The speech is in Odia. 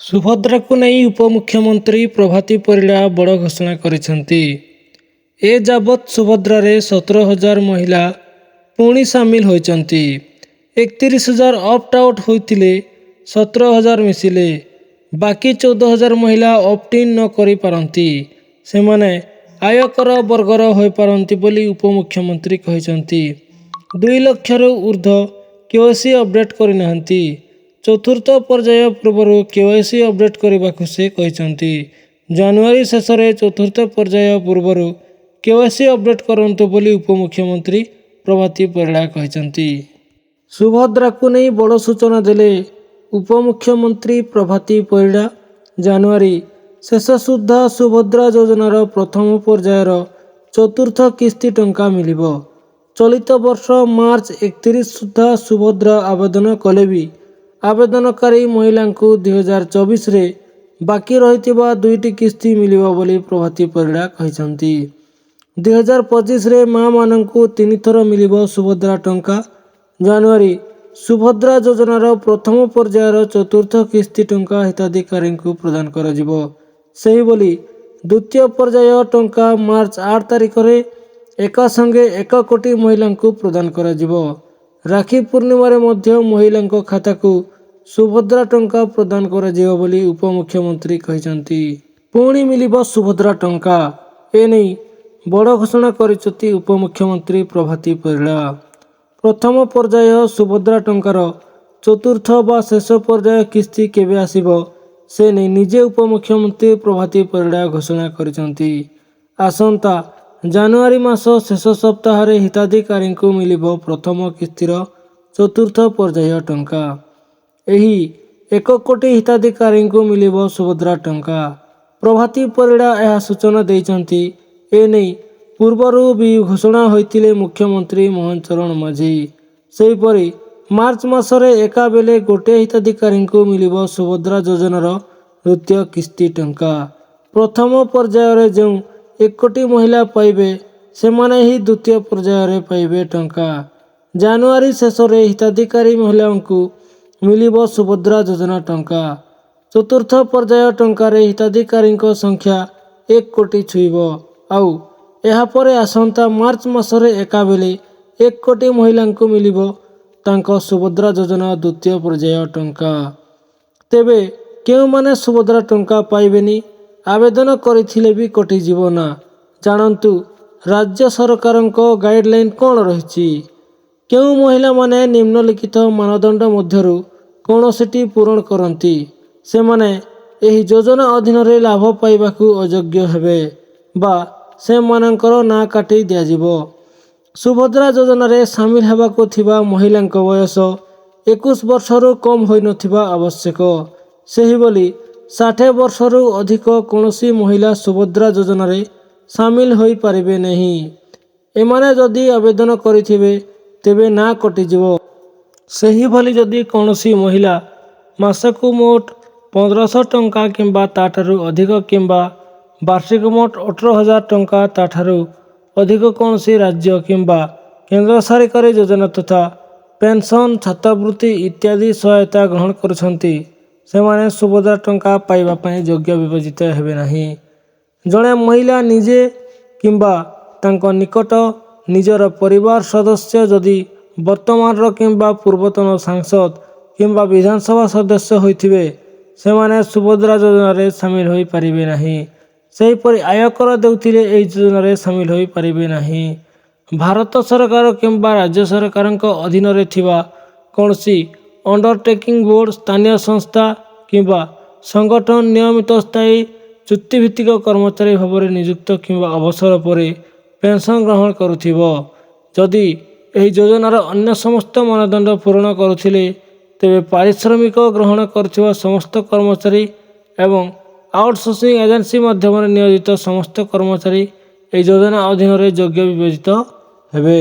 ସୁଭଦ୍ରାକୁ ନେଇ ଉପମୁଖ୍ୟମନ୍ତ୍ରୀ ପ୍ରଭାତୀ ପରିଡ଼ା ବଡ଼ ଘୋଷଣା କରିଛନ୍ତି। ଏ ଯାବତ୍ ସୁଭଦ୍ରାରେ 17,000 ମହିଳା ପୁଣି ସାମିଲ ହୋଇଛନ୍ତି। 31,000 ଅପ୍ଟ ଆଉଟ୍ ହୋଇଥିଲେ 17,000 ମିଶିଲେ। ବାକି 14,000 ମହିଳା ଅପ୍ଟ ଇନ୍ ନ କରିପାରନ୍ତି। ସେମାନେ ଆୟକର ବର୍ଗର ହୋଇପାରନ୍ତି ବୋଲି ଉପମୁଖ୍ୟମନ୍ତ୍ରୀ କହିଛନ୍ତି। 2 ଲକ୍ଷରୁ ଉର୍ଦ୍ଧ୍ୱ କେୱାଇସି ଅପଡେଟ୍ କରିନାହାନ୍ତି। ଚତୁର୍ଥ ପର୍ଯ୍ୟାୟ ପୂର୍ବରୁ କେୱାଇସି ଅପଡେଟ୍ କରିବାକୁ ସେ କହିଛନ୍ତି। ଜାନୁଆରୀ ଶେଷରେ ଚତୁର୍ଥ ପର୍ଯ୍ୟାୟ ପୂର୍ବରୁ କେୱାଇସି ଅପଡେଟ୍ କରନ୍ତୁ ବୋଲି ଉପମୁଖ୍ୟମନ୍ତ୍ରୀ ପ୍ରଭାତୀ ପରିଡ଼ା କହିଛନ୍ତି। ସୁଭଦ୍ରାକୁ ନେଇ ବଡ଼ ସୂଚନା ଦେଲେ ଉପମୁଖ୍ୟମନ୍ତ୍ରୀ ପ୍ରଭାତୀ ପରିଡ଼ା। ଜାନୁଆରୀ ଶେଷ ସୁଦ୍ଧା ସୁଭଦ୍ରା ଯୋଜନାର ପ୍ରଥମ ପର୍ଯ୍ୟାୟର ଚତୁର୍ଥ କିସ୍ତି ଟଙ୍କା ମିଳିବ। ଚଳିତ ବର୍ଷ ମାର୍ଚ୍ଚ 31 ସୁଦ୍ଧା ସୁଭଦ୍ରା ଆବେଦନ କଲେ ବି ଆବେଦନକାରୀ ମହିଳାଙ୍କୁ 2024ରେ ବାକି ରହିଥିବା 2ଟି କିସ୍ତି ମିଳିବ ବୋଲି ପ୍ରଭାତୀ ପରିଡ଼ା କହିଛନ୍ତି। 2025ରେ ମା'ମାନଙ୍କୁ 3 ଥର ମିଳିବ ସୁଭଦ୍ରା ଟଙ୍କା। ଜାନୁଆରୀ ସୁଭଦ୍ରା ଯୋଜନାର ପ୍ରଥମ ପର୍ଯ୍ୟାୟର ଚତୁର୍ଥ କିସ୍ତି ଟଙ୍କା ହିତାଧିକାରୀଙ୍କୁ ପ୍ରଦାନ କରାଯିବ। ସେହିଭଳି ଦ୍ୱିତୀୟ ପର୍ଯ୍ୟାୟ ଟଙ୍କା ମାର୍ଚ୍ଚ 8 ତାରିଖରେ ଏକାସଙ୍ଗେ 1 କୋଟି ମହିଳାଙ୍କୁ ପ୍ରଦାନ କରାଯିବ। ରାକ୍ଷୀ ପୂର୍ଣ୍ଣିମାରେ ମଧ୍ୟ ମହିଳାଙ୍କ ଖାତାକୁ ସୁଭଦ୍ରା ଟଙ୍କା ପ୍ରଦାନ କରାଯିବ ବୋଲି ଉପମୁଖ୍ୟମନ୍ତ୍ରୀ କହିଛନ୍ତି। ପୁଣି ମିଳିବ ସୁଭଦ୍ରା ଟଙ୍କା, ଏନେଇ ବଡ଼ ଘୋଷଣା କରିଛନ୍ତି ଉପମୁଖ୍ୟମନ୍ତ୍ରୀ ପ୍ରଭାତୀ ପରିଡ଼ା। ପ୍ରଥମ ପର୍ଯ୍ୟାୟ ସୁଭଦ୍ରା ଟଙ୍କାର ଚତୁର୍ଥ ବା ଶେଷ ପର୍ଯ୍ୟାୟ କିସ୍ତି କେବେ ଆସିବ ସେ ନେଇ ନିଜେ ଉପମୁଖ୍ୟମନ୍ତ୍ରୀ ପ୍ରଭାତୀ ପରିଡ଼ା ଘୋଷଣା କରିଛନ୍ତି। ଆସନ୍ତା ଜାନୁଆରୀ ମାସ ଶେଷ ସପ୍ତାହରେ ହିତାଧିକାରୀଙ୍କୁ ମିଳିବ ପ୍ରଥମ କିସ୍ତିର ଚତୁର୍ଥ ପର୍ଯ୍ୟାୟ ଟଙ୍କା। ଏହି 1 କୋଟି ହିତାଧିକାରୀଙ୍କୁ ମିଳିବ ସୁଭଦ୍ରା ଟଙ୍କା। ପ୍ରଭାତୀ ପରିଡ଼ା ଏହା ସୂଚନା ଦେଇଛନ୍ତି। ଏନେଇ ପୂର୍ବରୁ ବି ଘୋଷଣା ହୋଇଥିଲେ ମୁଖ୍ୟମନ୍ତ୍ରୀ ମୋହନ ଚରଣ ମାଝୀ। ସେହିପରି ମାର୍ଚ୍ଚ ମାସରେ ଏକାବେଳେ ଗୋଟିଏ ହିତାଧିକାରୀଙ୍କୁ ମିଳିବ ସୁଭଦ୍ରା ଯୋଜନାର ଦ୍ୱିତୀୟ କିସ୍ତି ଟଙ୍କା। ପ୍ରଥମ ପର୍ଯ୍ୟାୟରେ ଯେଉଁ 1 କୋଟି ମହିଳା ପାଇବେ ସେମାନେ ହିଁ ଦ୍ୱିତୀୟ ପର୍ଯ୍ୟାୟରେ ପାଇବେ ଟଙ୍କା। ଜାନୁଆରୀ ଶେଷରେ ହିତାଧିକାରୀ ମହିଳାଙ୍କୁ ମିଳିବ ସୁଭଦ୍ରା ଯୋଜନା ଟଙ୍କା। ଚତୁର୍ଥ ପର୍ଯ୍ୟାୟ ଟଙ୍କାରେ ହିତାଧିକାରୀଙ୍କ ସଂଖ୍ୟା 1 କୋଟି ଛୁଇଁବ। ଆଉ ଏହାପରେ ଆସନ୍ତା ମାର୍ଚ୍ଚ ମାସରେ ଏକାବେଳେ 1 କୋଟି ମହିଳାଙ୍କୁ ମିଳିବ ତାଙ୍କ ସୁଭଦ୍ରା ଯୋଜନା ଦ୍ୱିତୀୟ ପର୍ଯ୍ୟାୟ ଟଙ୍କା। ତେବେ କେଉଁମାନେ ସୁଭଦ୍ରା ଟଙ୍କା ପାଇବେନି? ଆବେଦନ କରିଥିଲେ ବି କଟିଯିବ ନା? ଜାଣନ୍ତୁ ରାଜ୍ୟ ସରକାରଙ୍କ ଗାଇଡଲାଇନ୍ କ'ଣ ରହିଛି। କେଉଁ ମହିଳାମାନେ ନିମ୍ନଲିଖିତ ମାନଦଣ୍ଡ ମଧ୍ୟରୁ କୌଣସିଟି ପୂରଣ କରନ୍ତି ସେମାନେ ଏହି ଯୋଜନା ଅଧୀନରେ ଲାଭ ପାଇବାକୁ ଅଯୋଗ୍ୟ ହେବେ ବା ସେମାନଙ୍କର ନାଁ କାଟି ଦିଆଯିବ। ସୁଭଦ୍ରା ଯୋଜନାରେ ସାମିଲ ହେବାକୁ ଥିବା ମହିଳାଙ୍କ ବୟସ 21 ବର୍ଷରୁ କମ୍ ହୋଇନଥିବା ଆବଶ୍ୟକ। ସେହିଭଳି 60 ବର୍ଷରୁ ଅଧିକ କୌଣସି ମହିଳା ସୁଭଦ୍ରା ଯୋଜନାରେ ସାମିଲ ହୋଇପାରିବେ ନାହିଁ। ଏମାନେ ଯଦି ଆବେଦନ କରିଥିବେ ତେବେ ନାଁ କଟିଯିବ। ସେହିଭଳି ଯଦି କୌଣସି ମହିଳା ମାସକୁ ମୋଟ 1,500 ଟଙ୍କା କିମ୍ବା ତା'ଠାରୁ ଅଧିକ କିମ୍ବା ବାର୍ଷିକ ମୋଟ 18,000 ଟଙ୍କା ତା'ଠାରୁ ଅଧିକ କୌଣସି ରାଜ୍ୟ କିମ୍ବା କେନ୍ଦ୍ର ସରକାରୀ ଯୋଜନା ତଥା ପେନ୍ସନ୍, ଛାତ୍ରବୃତ୍ତି ଇତ୍ୟାଦି ସହାୟତା ଗ୍ରହଣ କରୁଛନ୍ତି ସେମାନେ ସୁଭଦ୍ରା ଟଙ୍କା ପାଇବା ପାଇଁ ଯୋଗ୍ୟ ବିବେଚିତ ହେବେ ନାହିଁ। ଜଣେ ମହିଳା ନିଜେ କିମ୍ବା ତାଙ୍କ ନିକଟ ନିଜର ପରିବାର ସଦସ୍ୟ ଯଦି ବର୍ତ୍ତମାନର କିମ୍ବା ପୂର୍ବତନ ସାଂସଦ କିମ୍ବା ବିଧାନସଭା ସଦସ୍ୟ ହୋଇଥିବେ ସେମାନେ ସୁଭଦ୍ରା ଯୋଜନାରେ ସାମିଲ ହୋଇପାରିବେ ନାହିଁ। ସେହିପରି ଆୟକର ଦେଉଥିଲେ ଏହି ଯୋଜନାରେ ସାମିଲ ହୋଇପାରିବେ ନାହିଁ। ଭାରତ ସରକାର କିମ୍ବା ରାଜ୍ୟ ସରକାରଙ୍କ ଅଧୀନରେ ଥିବା କୌଣସି ଅଣ୍ଡରଟେକିଂ ବୋର୍ଡ, ସ୍ଥାନୀୟ ସଂସ୍ଥା କିମ୍ବା ସଂଗଠନ ନିୟମିତ ସ୍ଥାୟୀ ଚୁକ୍ତିଭିତ୍ତିକ କର୍ମଚାରୀ ଭାବରେ ନିଯୁକ୍ତ କିମ୍ବା ଅବସର ପରେ ପେନ୍ସନ୍ ଗ୍ରହଣ କରୁଥିବ। ଯଦି ଏହି ଯୋଜନାର ଅନ୍ୟ ସମସ୍ତ ମାନଦଣ୍ଡ ପୂରଣ କରୁଥିଲେ ତେବେ ପାରିଶ୍ରମିକ ଗ୍ରହଣ କରୁଥିବା ସମସ୍ତ କର୍ମଚାରୀ ଏବଂ ଆଉଟସୋର୍ସିଂ ଏଜେନ୍ସି ମାଧ୍ୟମରେ ନିୟୋଜିତ ସମସ୍ତ କର୍ମଚାରୀ ଏହି ଯୋଜନା ଅଧୀନରେ ଯୋଗ୍ୟ ବିବେଚିତ ହେବେ।